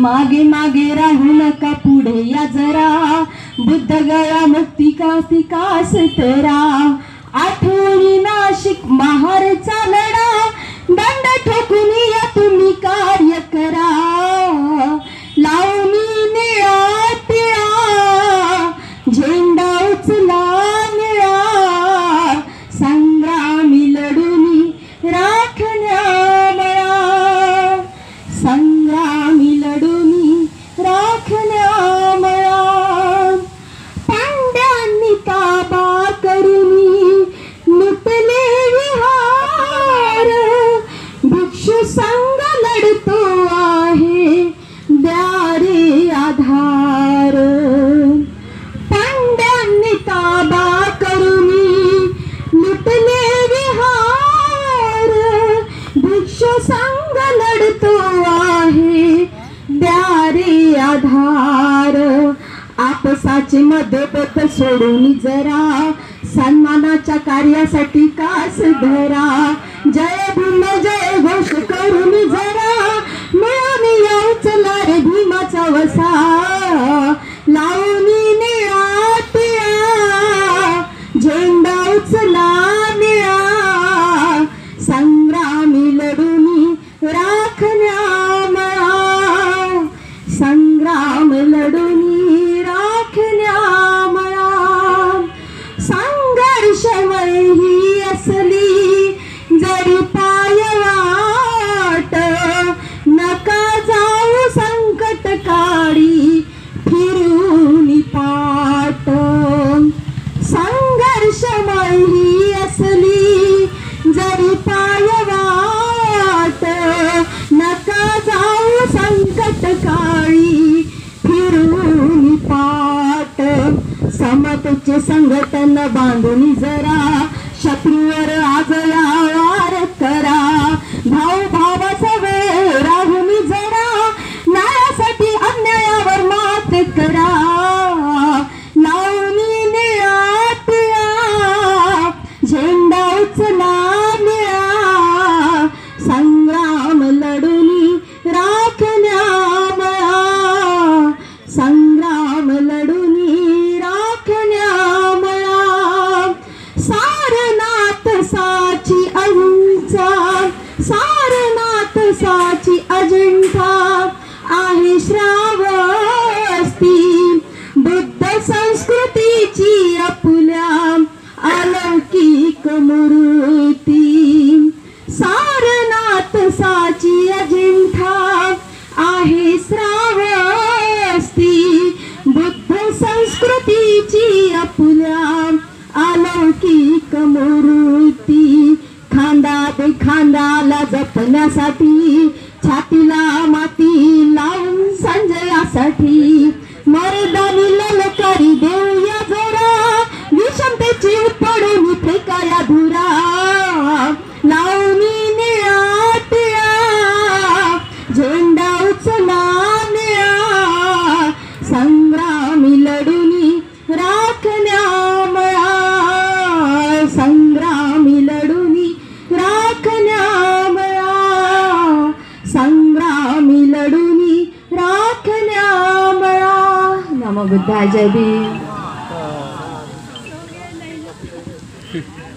मागे मागे राहू नका, पुढे या जरा, बुद्ध गळा मुक्ती कासी कास तरा. आठवणी नाशिक महारचा लढा, दंड ठोकून या तुम्ही कार्य करा. लावणी निळा टिळा, झेंडा उचला निळा, संग्रामी लढूनी राखण्या मळा, संग्रामी लढूनी राखण्या मळा. पांड्यांनी ताबा करूनी लुटले विहार, भिक्षू संघ लढतो आहे, द्या रे आधार. पांड्यांनी ताबा करूनी लुटले विहार, भिक्षू संघ लढतो आहे, द्या रे आधार. आपसाचे मतभेद सोडून जरा, सन्मानाच्या कार्यासाठी कास धरा. जय भीम जय घोष करून जरा, मिळून या उचला रे भीमाचा वसा. लावणी निळा टिळा, झेंडा उचला निळा, संग्रामी लढूनी राखण्या मळा, संग्राम लढूनी राखण्या मळा. संघर्षमय ही असली जरी पायवाट, नका जाऊ संकट काळी फिरून पाट. संघर्षमय ही असली जरी पायवाट, नका जाऊ संकट काळी फिरून पाट. समतेचे संघटन बांधून जरा, शत्रूवर आज वार करा. भाऊ भावाचा वेळ राहून जरा, न्यायासाठी अन्यायावर मात करा. लावणी निळा टिळा, झेंडा उचला निळा, संग्राम लढूनी राखण्या मळा, संग्राम लढूनी राखण्या मळा. सारनाथ साची अहिंसा, सारनाथ साची अजिंठा, आहे श्रावस्ती बुद्ध संस्कृतीची आपुल्या अलौकिक मूर्ती. सारनाथ साची अजिंठा, आहे श्रावस्ती बुद्ध संस्कृतीची आपुल्या अलौकिक मूर्ती. खांदात खांदाला जपण्यासाठी, छातीला माती लावून संजयासाठी, मर्दानी ललकारी देऊया जोरा, विषमतेची पडून फेकाया धुरा. लावणी निळा टिळा, झेंडा उचला निळा, संग्रामी लढूनी राखण्या मळा, संग्रामी लढूनी राखण्या मळा, संग्रामी लढूनी राखण्या मळा. नमो बुद्धाय. जय भीम.